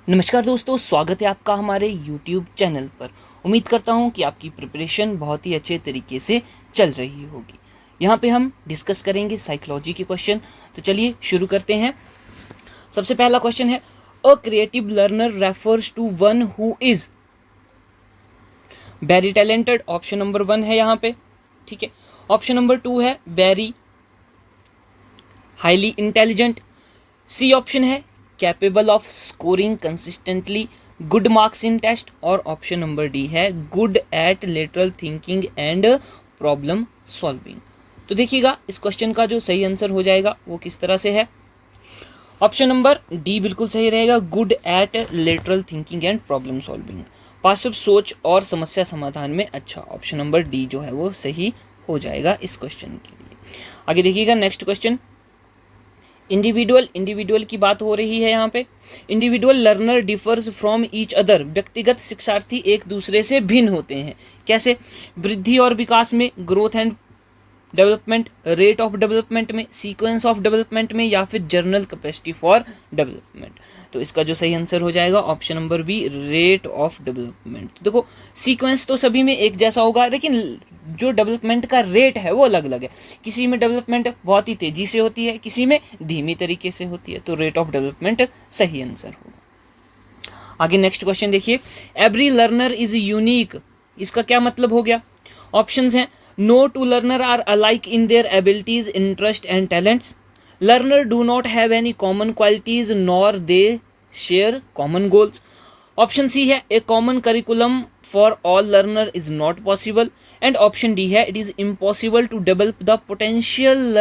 नमस्कार दोस्तों, स्वागत है आपका हमारे YouTube चैनल पर। उम्मीद करता हूँ कि आपकी प्रिपरेशन बहुत ही अच्छे तरीके से चल रही होगी। यहाँ पे हम डिस्कस करेंगे साइकोलॉजी के क्वेश्चन। तो चलिए शुरू करते हैं। सबसे पहला क्वेश्चन है, a creative learner refers to one who is very talented. Option number 1 है यहाँ पे, ठीक है। ऑप्शन नंबर 2 है very highly intelligent. C option है capable of scoring consistently good marks in test. और ऑप्शन नंबर डी है good at lateral thinking and problem solving. तो देखिएगा, इस क्वेश्चन का जो सही आंसर हो जाएगा वो किस तरह से है। ऑप्शन नंबर डी बिल्कुल सही रहेगा, good at lateral thinking and problem solving. Passive सोच और समस्या समाधान में अच्छा। ऑप्शन नंबर डी जो है वो सही हो जाएगा इस क्वेश्चन के लिए। आगे देखिएगा, नेक्स्ट क्वेश्चन, इंडिविजुअल की बात हो रही है यहाँ पे। Individual learner differs from each other. व्यक्तिगत शिक्षार्थी एक दूसरे से भिन्न होते हैं। कैसे? वृद्धि और विकास में, growth and development, rate of development में, सीक्वेंस ऑफ डेवलपमेंट में, या फिर जर्नल कैपेसिटी फॉर डेवलपमेंट। तो इसका जो सही आंसर हो जाएगा option number B, rate of development. देखो, सीक्वेंस तो सभी में एक जैसा होगा, लेकिन जो डेवलपमेंट का रेट है वो अलग अलग है। किसी में डेवलपमेंट बहुत ही तेजी से होती है, किसी में धीमी तरीके से होती है। तो रेट ऑफ डेवलपमेंट सही आंसर होगा। आगे नेक्स्ट क्वेश्चन देखिए, एवरी लर्नर इज यूनिक। इसका क्या मतलब हो गया? ऑप्शंस हैं, no two learner are alike in their abilities, interest and talents. Learner do not have any common qualities nor they share common goals. Option C है, a common curriculum for all learner is not possible. And option D है, it is impossible to develop the potential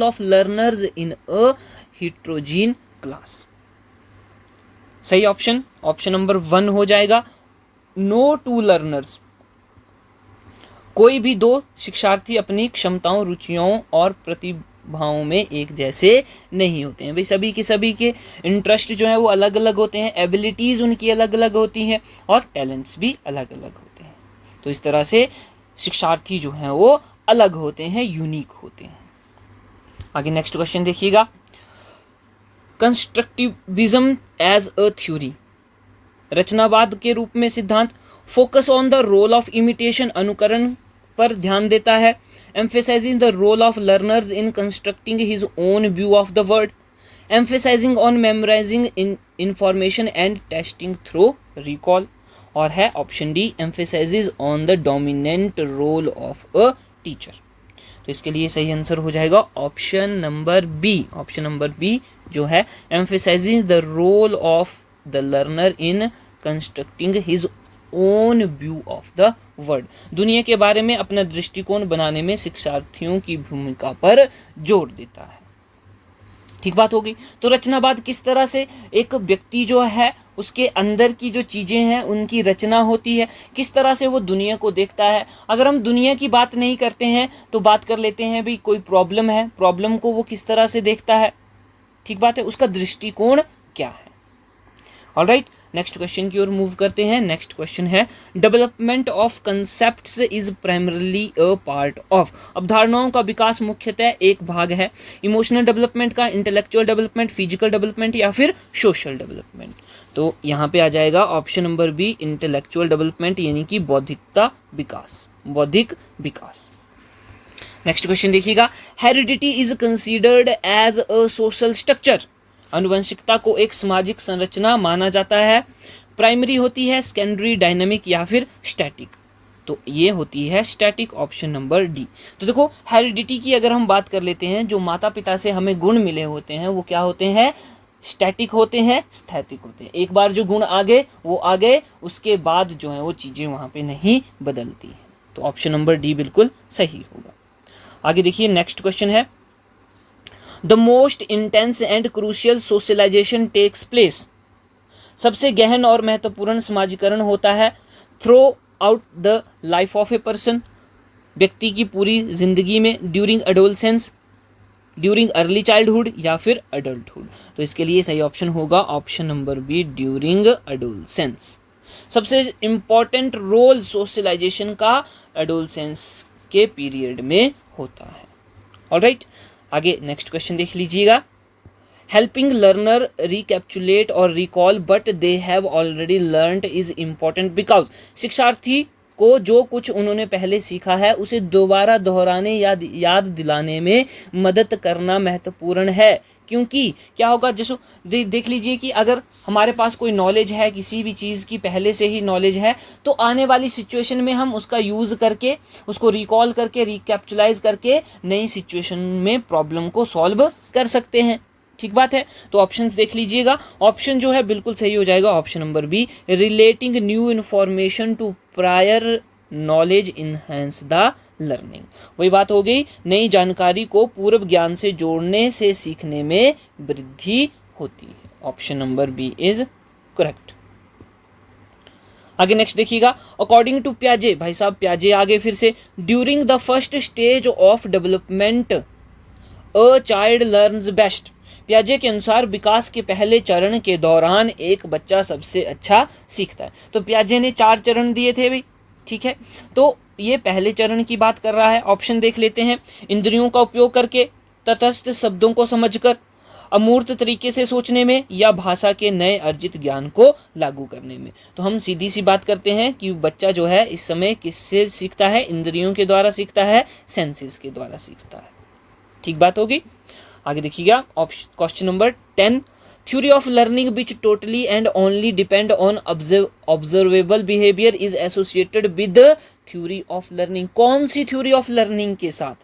of learners in a heterogeneous class. सही option number 1 हो जाएगा, no two learners। कोई भी दो शिक्षार्थी अपनी क्षमताओं, रुचियों और प्रतिभाओं में एक जैसे नहीं होते हैं। भाई सभी के इंटरेस्ट जो है वो अलग अलग होते हैं, एबिलिटीज़ उनकी अलग अलग होती हैं और टैलेंट्स भी अलग अलग होते हैं। तो इस तरह से शिक्षार्थी जो हैं वो अलग होते हैं, यूनिक होते हैं। आगे नेक्स्ट क्वेश्चन देखिएगा, कंस्ट्रक्टिविज्म एज अ थ्योरी। रचनावाद के रूप में सिद्धांत। Focus on the role of imitation, अनुकरण पर ध्यान देता है। emphasizing the role of learners in constructing his own view of the world, emphasizing on memorizing information and testing through recall। और है option D, emphasizes on the dominant role of a teacher। तो इसके लिए सही answer हो जाएगा option number B जो है emphasizing the role of the learner in constructing his own view of the world. दुनिया के बारे में अपना दृष्टिकोण बनाने में शिक्षार्थियों की भूमिका पर जोर देता है। ठीक बात होगी। तो रचनावाद किस तरह से एक व्यक्ति जो है उसके अंदर की जो चीज़ें हैं उनकी रचना होती है, किस तरह से वो दुनिया को देखता है। अगर हम दुनिया की बात नहीं करते हैं तो बात कर लेते हैं भाई कोई प्रॉब्लम है, प्रॉब्लम को वो किस तरह से देखता है। ठीक बात है, उसका दृष्टिकोण क्या है। ऑलराइट, नेक्स्ट क्वेश्चन की ओर मूव करते हैं। नेक्स्ट क्वेश्चन है, development of concepts is primarily a part of. अवधारणाओं का विकास मुख्यतः एक भाग है इमोशनल डेवलपमेंट का, इंटेलेक्चुअल डेवलपमेंट, फिजिकल डेवलपमेंट या फिर सोशल डेवलपमेंट। तो यहाँ पे आ जाएगा option number B, intellectual development, यानी कि बौद्धिक विकास। नेक्स्ट क्वेश्चन देखिएगा, heredity is considered as a social structure. अनुवंशिकता को एक सामाजिक संरचना माना जाता है। प्राइमरी होती है, सेकेंडरी, डायनामिक या फिर स्टैटिक। तो ये होती है स्टैटिक, ऑप्शन नंबर डी। तो देखो, हेरिडिटी की अगर हम बात कर लेते हैं, जो माता पिता से हमें गुण मिले होते हैं वो क्या होते हैं? स्टैटिक होते हैं, स्थैतिक होते हैं। एक बार जो गुण आ गए वो आ गए, उसके बाद जो है वो चीज़ें वहाँ पे नहीं बदलती हैं। तो ऑप्शन नंबर डी बिल्कुल सही होगा। आगे देखिए, नेक्स्ट क्वेश्चन है, the most intense and crucial socialisation takes place. सबसे गहन और महत्वपूर्ण समाजीकरण होता है throughout the life of a person, व्यक्ति की पूरी जिंदगी में, during adolescence, during early childhood या फिर अडल्टहुड। तो इसके लिए सही ऑप्शन होगा option number B, during adolescence. सबसे इंपॉर्टेंट रोल सोशलाइजेशन का एडोलसेंस के पीरियड में होता है। ऑलराइट, आगे नेक्स्ट क्वेश्चन देख लीजिएगा, हेल्पिंग लर्नर रिकैप्चुलेट और recall but they have already learned is important because शिक्षार्थी को जो कुछ उन्होंने पहले सीखा है उसे दोबारा दोहराने या याद दिलाने में मदद करना महत्वपूर्ण है। क्योंकि क्या होगा, जैसे देख लीजिए कि अगर हमारे पास कोई नॉलेज है, किसी भी चीज़ की पहले से ही नॉलेज है, तो आने वाली सिचुएशन में हम उसका यूज़ करके, उसको रिकॉल करके, रिकैप्चुलाइज करके नई सिचुएशन में प्रॉब्लम को सॉल्व कर सकते हैं। ठीक बात है। तो ऑप्शंस देख लीजिएगा, ऑप्शन जो है बिल्कुल सही हो जाएगा option number B, relating new information to prior knowledge enhance the learning. वही बात हो गई, नई जानकारी को पूर्व ज्ञान से जोड़ने से सीखने में वृद्धि होती है। Option number B is correct. आगे नेक्स्ट देखिएगा, अकॉर्डिंग टू प्याजे, भाई साहब प्याजे आगे फिर से, during the first stage of development a child learns best. प्याजे के अनुसार विकास के पहले चरण के दौरान एक बच्चा सबसे अच्छा सीखता है। तो प्याजे ने 4 चरण दिए थे भाई, ठीक है। तो ये पहले चरण की बात कर रहा है। ऑप्शन देख लेते हैं, इंद्रियों का उपयोग करके, तटस्थ शब्दों को समझकर, अमूर्त तरीके से सोचने में, या भाषा के नए अर्जित ज्ञान को लागू करने में। तो हम सीधी सी बात करते हैं कि बच्चा जो है इस समय किससे सीखता है, इंद्रियों के द्वारा सीखता है, सेंसेस के द्वारा सीखता है। ठीक बात होगी। आगे देखिएगा, question number 10, theory of learning which totally and only depend on observable behaviour is associated with theory of learning. कौन सी थ्योरी ऑफ लर्निंग के साथ?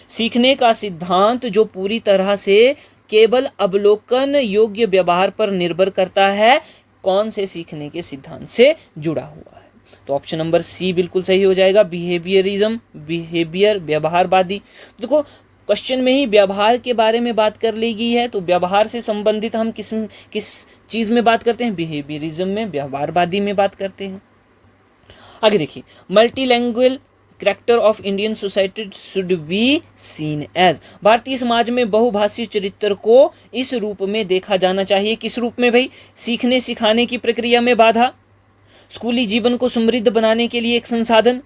सीखने का सिद्धांत जो पूरी तरह से केवल अवलोकन योग्य व्यवहार पर निर्भर करता है, कौन से सीखने के सिद्धांत से जुड़ा हुआ है? तो ऑप्शन नंबर सी बिल्कुल सही हो जाएगा, बिहेवियरिज्म, बिहेवियर, व्यवहारवादी। देखो क्वेश्चन में ही व्यवहार के बारे में बात कर ली गई है, तो व्यवहार से संबंधित हम किस चीज़ में बात करते हैं? बिहेवियरिज्म में, व्यवहारवादी में बात करते हैं। आगे देखिए, multilanguage character of Indian society should be seen as. भारतीय समाज में बहुभाषी चरित्र को इस रूप में देखा जाना चाहिए। किस रूप में भाई? सीखने सिखाने की प्रक्रिया में बाधा, स्कूली जीवन को समृद्ध बनाने के लिए एक संसाधन,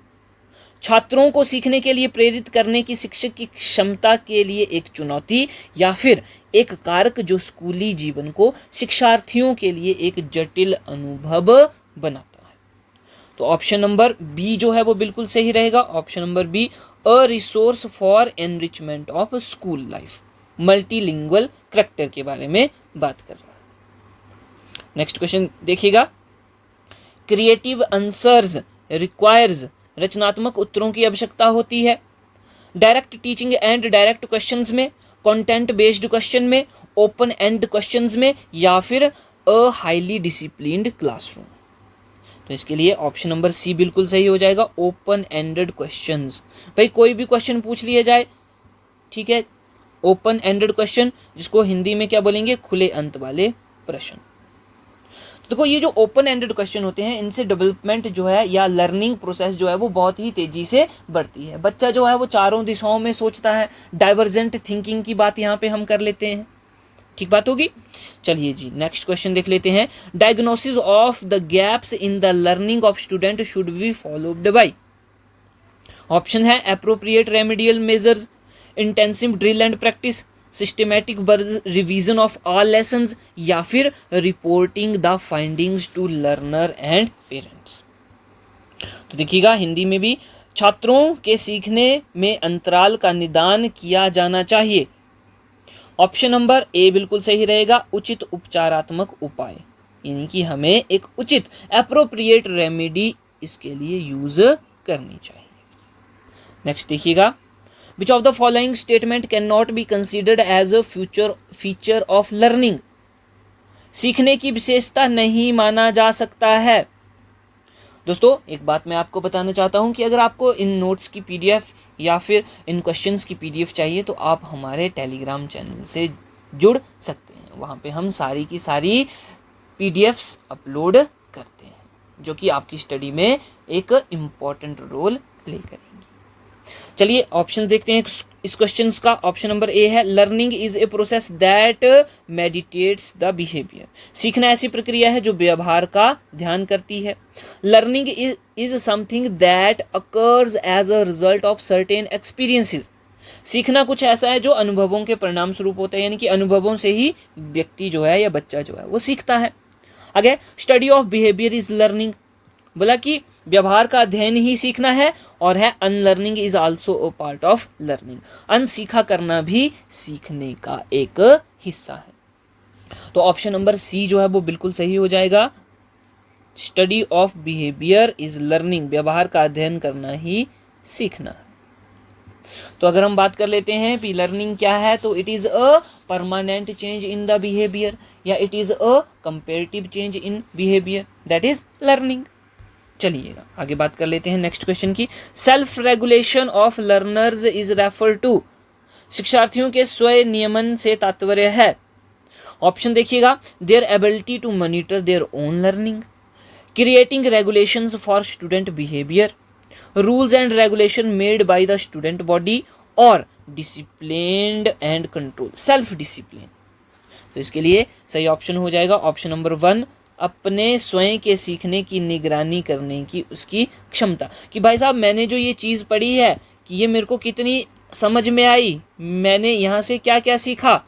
छात्रों को सीखने के लिए प्रेरित करने की शिक्षक की क्षमता के लिए एक चुनौती, या फिर एक कारक जो स्कूली जीवन को शिक्षार्थियों के लिए एक जटिल अनुभव बनाता है। तो ऑप्शन नंबर बी जो है वो बिल्कुल सही रहेगा। Option number B, a resource for enrichment of school life, multilingual character के बारे में बात कर रहा है। नेक्स्ट क्वेश्चन देखिएगा, क्रिएटिव आंसर्स रिक्वायर्स, रचनात्मक उत्तरों की आवश्यकता होती है। Direct teaching and direct questions में, कंटेंट बेस्ड क्वेश्चन में, ओपन एंड क्वेश्चंस में, या फिर अ हाईली डिसिप्लिन्ड क्लासरूम। तो इसके लिए ऑप्शन नंबर सी बिल्कुल सही हो जाएगा, ओपन एंडेड क्वेश्चंस। भाई कोई भी क्वेश्चन पूछ लिया जाए, ठीक है, ओपन एंडेड क्वेश्चन, जिसको हिंदी में क्या बोलेंगे? खुले अंत वाले प्रश्न। देखो ये जो ओपन एंडेड क्वेश्चन होते हैं, इनसे डेवलपमेंट जो है या लर्निंग प्रोसेस जो है वो बहुत ही तेज़ी से बढ़ती है। बच्चा जो है वो चारों दिशाओं में सोचता है। डाइवर्जेंट थिंकिंग की बात यहाँ पे हम कर लेते हैं। ठीक बात होगी। चलिए जी नेक्स्ट क्वेश्चन देख लेते हैं, diagnosis of the gaps in the learning of student should be followed by. Option है appropriate remedial measures, intensive drill and practice, systematic revision of all lessons, या फिर reporting the findings to learner and parents. तो देखिएगा हिंदी में भी, छात्रों के सीखने में अंतराल का निदान किया जाना चाहिए। ऑप्शन नंबर ए बिल्कुल सही रहेगा, उचित उपचारात्मक उपाय, यानी कि हमें एक उचित एप्रोप्रिएट रेमेडी इसके लिए यूज करनी चाहिए। नेक्स्ट देखिएगा, Which of the following statement cannot be considered as a future feature of learning? सीखने की विशेषता नहीं माना जा सकता है। दोस्तों एक बात मैं आपको बताना चाहता हूं कि अगर आपको इन नोट्स की पीडीएफ या फिर इन क्वेश्चंस की पीडीएफ चाहिए तो आप हमारे टेलीग्राम चैनल से जुड़ सकते हैं। वहां पे हम सारी की सारी पीडीएफ्स अपलोड करते हैं, जो कि आपकी स्टडी में एक इम्पॉर्टेंट रोल प्ले करेंगे। चलिए ऑप्शन देखते हैं इस क्वेश्चन का। ऑप्शन नंबर ए है, learning is a process that meditates the behaviour. सीखना ऐसी प्रक्रिया है जो व्यवहार का ध्यान करती है। Learning is something that occurs as a result of certain experiences. सीखना कुछ ऐसा है जो अनुभवों के परिणाम स्वरूप होता है, यानी कि अनुभवों से ही व्यक्ति जो है या बच्चा जो है वो सीखता है। आगे, study of behaviour is learning, बोला कि व्यवहार का अध्ययन ही सीखना है, और है unlearning is also a part of learning, अनसीखा करना भी सीखने का एक हिस्सा है। तो ऑप्शन नंबर सी जो है वो बिल्कुल सही हो जाएगा। Study of behaviour is learning, व्यवहार का अध्ययन करना ही सीखना है। तो अगर हम बात कर लेते हैं कि लर्निंग क्या है, तो it is a permanent change in the behaviour, या it is a comparative change in behaviour, that is learning. चलिएगा आगे बात कर लेते हैं नेक्स्ट क्वेश्चन की। Self regulation of learners is refer to, शिक्षार्थियों के स्वयं नियमन से तात्पर्य है। ऑप्शन देखिएगा, their ability to monitor their own learning, creating regulations for student behaviour, rules and regulation made by the student body, और disciplined and control, self discipline. तो इसके लिए सही ऑप्शन हो जाएगा ऑप्शन नंबर 1, अपने स्वयं के सीखने की निगरानी करने की उसकी क्षमता, कि भाई साहब मैंने जो ये चीज़ पढ़ी है कि ये मेरे को कितनी समझ में आई, मैंने यहाँ से क्या क्या सीखा,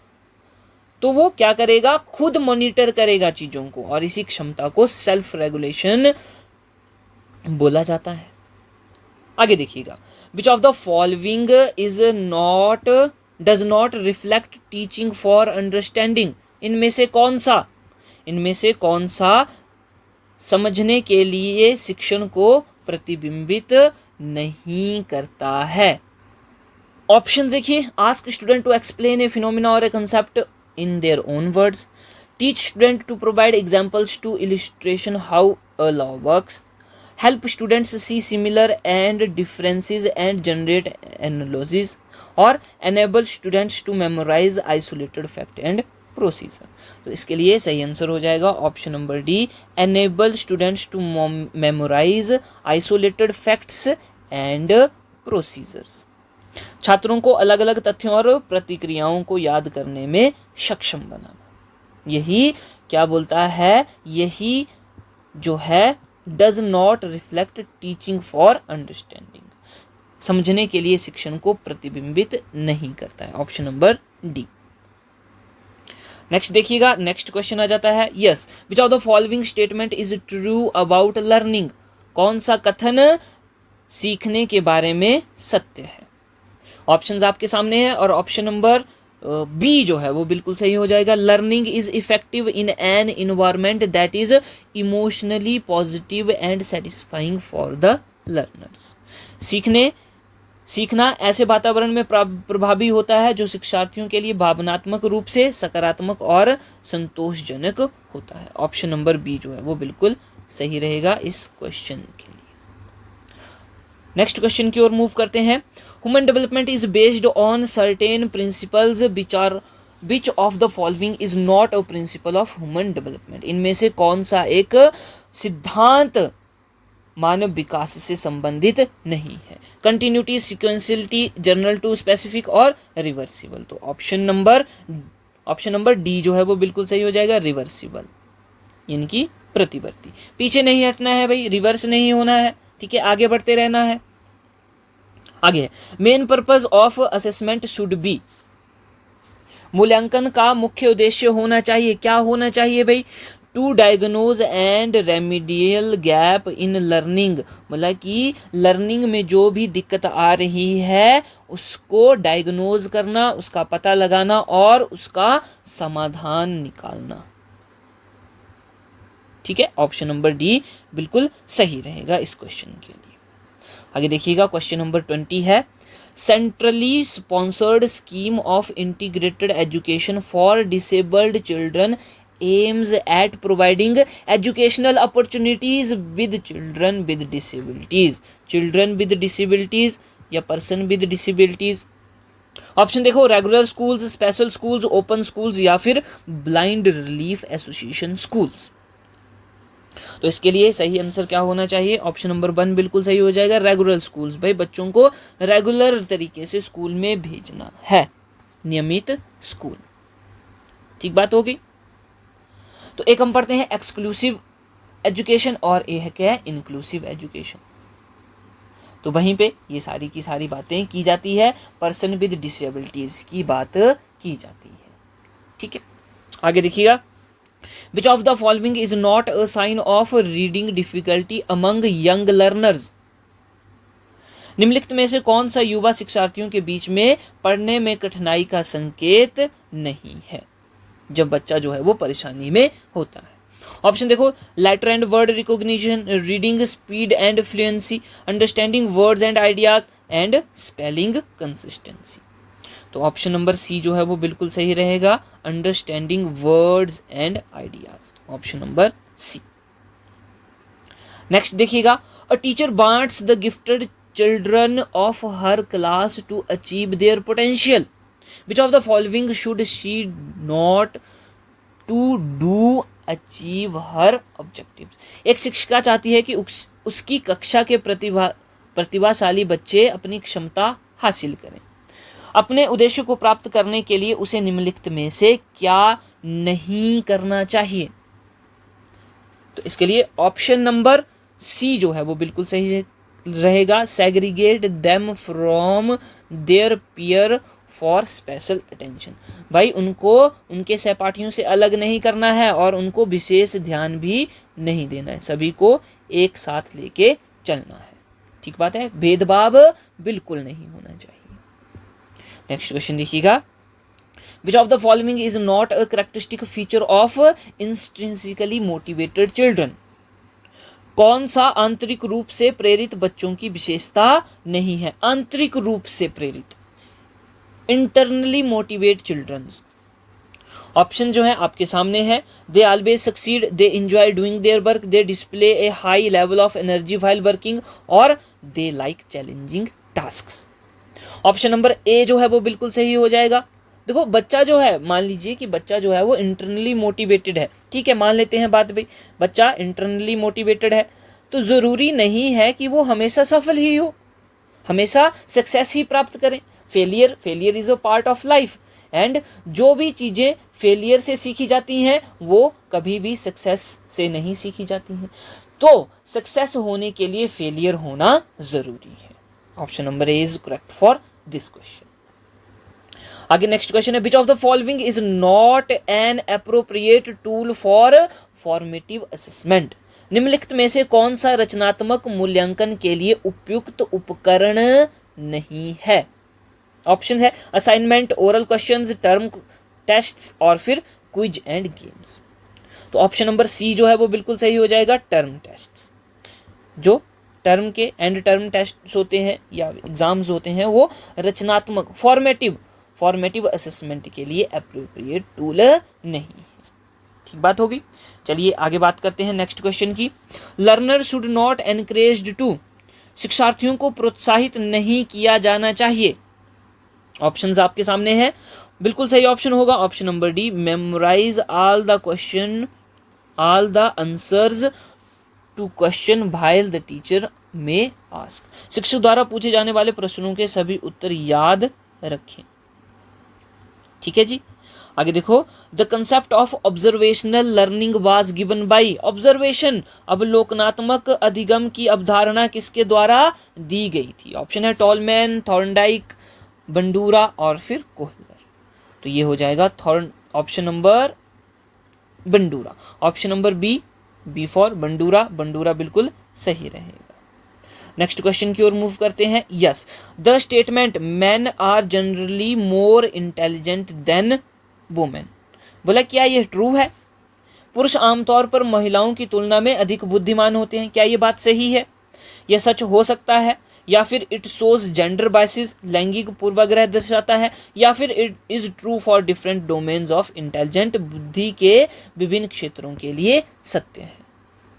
तो वो क्या करेगा, खुद मॉनिटर करेगा चीज़ों को, और इसी क्षमता को सेल्फ रेगुलेशन बोला जाता है। आगे देखिएगा, which of the following is not does not reflect teaching for understanding, इनमें से कौन सा समझने के लिए शिक्षण को प्रतिबिंबित नहीं करता है। ऑप्शन देखिए, ask student to explain a phenomena और a concept in their own words, teach student to provide examples to illustration how a law works, help students see similar and differences and generate analogies, और enable students to memorise isolated fact and procedure. तो इसके लिए सही answer हो जाएगा option number D, enable students to memorise isolated facts and procedures, छात्रों को अलग अलग तथ्यों और प्रतिक्रियाओं को याद करने में सक्षम बनाना। यही क्या बोलता है, यही जो है does not reflect teaching for understanding, समझने के लिए शिक्षण को प्रतिबिंबित नहीं करता है, ऑप्शन नंबर डी। नेक्स्ट देखिएगा, नेक्स्ट क्वेश्चन आ जाता है, yes which of the following statement is true about learning, कौन सा कथन सीखने के बारे में सत्य है। ऑप्शंस आपके सामने है, और ऑप्शन नंबर बी जो है वो बिल्कुल सही हो जाएगा। Learning is effective in an environment that is emotionally positive and satisfying for the learners, सीखना ऐसे वातावरण में प्रभावी होता है जो शिक्षार्थियों के लिए भावनात्मक रूप से सकारात्मक और संतोषजनक होता है। ऑप्शन नंबर बी जो है वो बिल्कुल सही रहेगा इस क्वेश्चन के लिए। नेक्स्ट क्वेश्चन की ओर मूव करते हैं। Human development is based on certain principles which of the following is not a principle of human development, इनमें से कौन सा एक सिद्धांत मानव विकास से संबंधित नहीं है। कंटिन्यूटी, सिक्वेंशियलिटी, जनरल टू स्पेसिफिक और रिवर्सिबल। तो ऑप्शन नंबर डी जो है वो बिल्कुल सही हो जाएगा, रिवर्सिबल, यानी कि प्रतिवर्ती। पीछे नहीं हटना है भाई, रिवर्स नहीं होना है, ठीक है, आगे बढ़ते रहना है। आगे, main purpose of assessment should be, मूल्यांकन का मुख्य उद्देश्य होना चाहिए, क्या होना चाहिए भाई, to diagnose and remedial gap in learning, मतलब कि लर्निंग में जो भी दिक्कत आ रही है उसको डायग्नोज करना, उसका पता लगाना और उसका समाधान निकालना, ठीक है। ऑप्शन नंबर डी बिल्कुल सही रहेगा इस क्वेश्चन के लिए। आगे देखिएगा, क्वेश्चन नंबर 20 है, centrally sponsored scheme of integrated education for disabled children aims at providing educational opportunities with children with disabilities या person with disabilities। ऑप्शन देखो, regular schools, special schools, open schools या फिर blind relief association schools. तो इसके लिए सही answer क्या होना चाहिए, ऑप्शन नंबर 1 बिल्कुल सही हो जाएगा, रेगुलर स्कूल्स। भाई बच्चों को रेगुलर तरीके से स्कूल में भेजना है, नियमित स्कूल, ठीक बात होगी। तो एक हम पढ़ते हैं एक्सक्लूसिव एजुकेशन और एक है इंक्लूसिव एजुकेशन। तो वहीं पे ये सारी की सारी बातें की जाती है, पर्सन विद डिसेबिलिटीज की बात की जाती है। ठीक है, आगे देखिएगा, which of the following is not a sign of reading difficulty among young learners. निम्नलिखित में से कौन सा युवा शिक्षार्थियों के बीच में पढ़ने में कठिनाई का संकेत नहीं है, जब बच्चा जो है वो परेशानी में होता है। ऑप्शन देखो, letter and word recognition, reading speed and fluency, understanding words and ideas and spelling consistency. तो ऑप्शन नंबर सी जो है वो बिल्कुल सही रहेगा, understanding words and ideas, option number C. Next देखिएगा, a teacher wants the gifted children of her class to achieve their potential. Which of the following should she not to do achieve her objectives? एक शिक्षिका चाहती है कि उसकी कक्षा के प्रतिभाशाली बच्चे अपनी क्षमता हासिल करें। अपने उद्देश्य को प्राप्त करने के लिए उसे निम्नलिखित में से क्या नहीं करना चाहिए? तो इसके लिए ऑप्शन नंबर सी जो है वो बिल्कुल सही रहेगा, segregate them from their peer for special attention. भाई उनको उनके सहपाठियों से अलग नहीं करना है और उनको विशेष ध्यान भी नहीं देना है, सभी को एक साथ लेके चलना है। ठीक बात है, भेदभाव बिल्कुल नहीं होना चाहिए। नेक्स्ट क्वेश्चन देखिएगा, which of the following is not a characteristic feature of intrinsically motivated children. कौन सा आंतरिक रूप से प्रेरित बच्चों की विशेषता नहीं है? आंतरिक रूप से प्रेरित, इंटरनली मोटिवेट चिल्ड्रंस। ऑप्शन जो है आपके सामने है, they always succeed, they enjoy doing their work, they display a high level of energy while working, और they like challenging tasks. Option number A जो है वो बिल्कुल सही हो जाएगा। देखो बच्चा जो है, मान लीजिए कि बच्चा जो है वो इंटरनली मोटिवेटेड है, ठीक है, मान लेते हैं बात भाई, बच्चा इंटरनली मोटिवेटेड है, तो ज़रूरी नहीं है कि वो हमेशा सफल ही हो, हमेशा सक्सेस ही प्राप्त करें। Failure is a part of life, and जो भी चीज़ें फेलियर से सीखी जाती हैं वो कभी भी सक्सेस से नहीं सीखी जाती हैं। तो सक्सेस होने के लिए फेलियर होना ज़रूरी है। Option number A is correct for this question. आगे नेक्स्ट क्वेश्चन है, विच of the following is not an appropriate tool for formative assessment. निम्नलिखित में से कौन सा रचनात्मक मूल्यांकन के लिए उपयुक्त उपकरण नहीं है? ऑप्शन है assignment, oral questions, term tests, और फिर क्विज एंड गेम्स। तो ऑप्शन नंबर सी जो है वो बिल्कुल सही हो जाएगा, टर्म टेस्ट्स। जो टर्म के एंड टर्म टेस्ट होते हैं या एग्जाम्स होते हैं वो रचनात्मक फॉर्मेटिव असेसमेंट के लिए एप्रोप्रिएट टूल नहीं है। ठीक बात होगी। चलिए आगे बात करते हैं नेक्स्ट क्वेश्चन की। Learner should not encouraged to, शिक्षार्थियों को प्रोत्साहित नहीं किया जाना चाहिए। ऑप्शंस आपके सामने हैं, बिल्कुल सही ऑप्शन होगा option number D, memorise all the answers to question while the teacher may ask. शिक्षक द्वारा पूछे जाने वाले प्रश्नों के सभी उत्तर याद रखें। ठीक है जी, आगे देखो, the concept of observational learning was given by. Observation, अवलोकनात्मक अधिगम की अवधारणा किसके द्वारा दी गई थी? ऑप्शन है टॉलमैन, थॉर्नडाइक, बंडूरा, और फिर कोहलर। तो ये हो जाएगा option number Bandura. Option number B for Bandura बिल्कुल सही रहेगा। नेक्स्ट क्वेश्चन की ओर मूव करते हैं। Yes, the statement men are generally more intelligent than women, बोला क्या ये ट्रू है? पुरुष आमतौर पर महिलाओं की तुलना में अधिक बुद्धिमान होते हैं, क्या ये बात सही है? यह सच हो सकता है, या फिर इट शोज जेंडर बायसिस, लैंगिक पूर्वाग्रह दर्शाता है, या फिर it is true for different domains of intelligent, बुद्धि के विभिन्न क्षेत्रों के लिए सत्य है।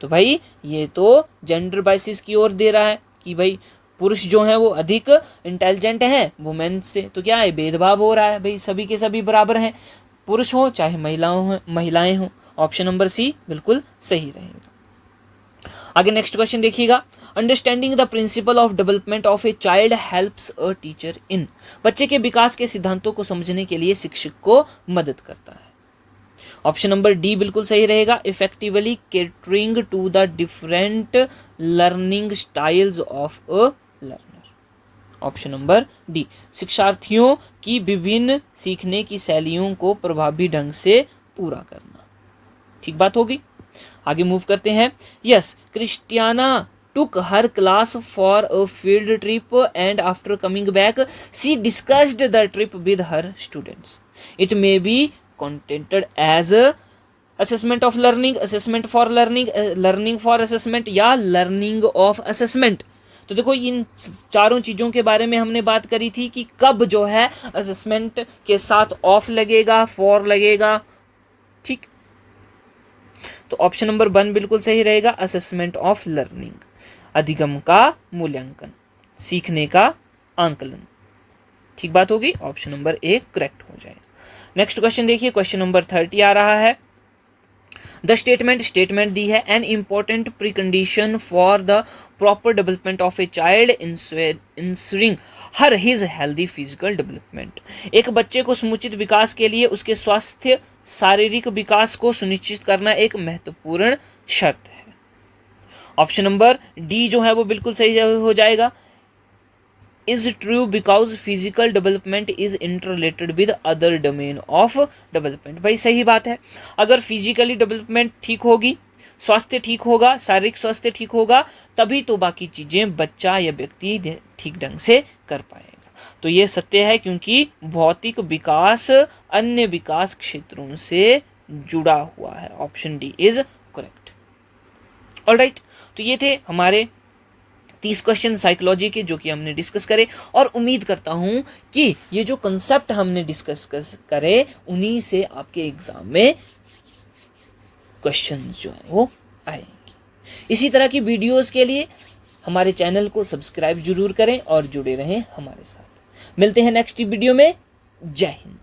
तो भाई ये तो जेंडर बायसिस की ओर दे रहा है कि भाई पुरुष जो हैं वो अधिक इंटेलिजेंट हैं वुमेन से, तो क्या है, भेदभाव हो रहा है। भाई सभी के सभी बराबर हैं, पुरुष हो चाहे महिलाएं हों। ऑप्शन नंबर सी बिल्कुल सही रहेगा। आगे नेक्स्ट क्वेश्चन देखिएगा, understanding the principle of development of a child helps a teacher इन। बच्चे के विकास के सिद्धांतों को समझने के लिए शिक्षक को मदद करता है। ऑप्शन नंबर डी बिल्कुल सही रहेगा, effectively catering to the different learning styles of a learner. Option number D, शिक्षार्थियों की विभिन्न सीखने की शैलियों को प्रभावी ढंग से पूरा करना। ठीक बात होगी। आगे मूव करते हैं। Yes, Christiana took her class for a field trip and after coming back she discussed the trip with her students. It may be contented as assessment of learning, assessment for learning, learning for assessment या learning of assessment। तो देखो इन चारों चीज़ों के बारे में हमने बात करी थी कि कब जो है असेसमेंट के साथ ऑफ लगेगा, फॉर लगेगा। ठीक, तो ऑप्शन नंबर 1 बिल्कुल सही रहेगा, असेसमेंट ऑफ लर्निंग, अधिगम का मूल्यांकन, सीखने का आंकलन। ठीक बात होगी, ऑप्शन नंबर 1 करेक्ट हो जाएगा। नेक्स्ट क्वेश्चन देखिए, क्वेश्चन नंबर 30 आ रहा है। द स्टेटमेंट दी है, an important precondition for the proper development of a child ensuring her his healthy physical development. एक बच्चे को समुचित विकास के लिए उसके स्वास्थ्य शारीरिक विकास को सुनिश्चित करना एक महत्वपूर्ण शर्त है। ऑप्शन नंबर डी जो है वो बिल्कुल सही हो जाएगा, is true because physical development is interrelated with other domain of development. भाई सही बात है, अगर फिजिकली डेवलपमेंट ठीक होगी, स्वास्थ्य ठीक होगा, शारीरिक स्वास्थ्य ठीक होगा, तभी तो बाकी चीज़ें बच्चा या व्यक्ति ठीक ढंग से कर पाएगा। तो ये सत्य है, क्योंकि भौतिक विकास अन्य विकास क्षेत्रों से जुड़ा हुआ है। Option D is correct. Alright, तो ये थे हमारे 30 क्वेश्चन साइकोलॉजी के जो कि हमने डिस्कस करे, और उम्मीद करता हूँ कि ये जो कंसेप्ट हमने डिस्कस करे उन्हीं से आपके एग्जाम में क्वेश्चन जो है वो आएंगे। इसी तरह की वीडियोस के लिए हमारे चैनल को सब्सक्राइब जरूर करें और जुड़े रहें हमारे साथ। मिलते हैं नेक्स्ट वीडियो में। जय हिंद।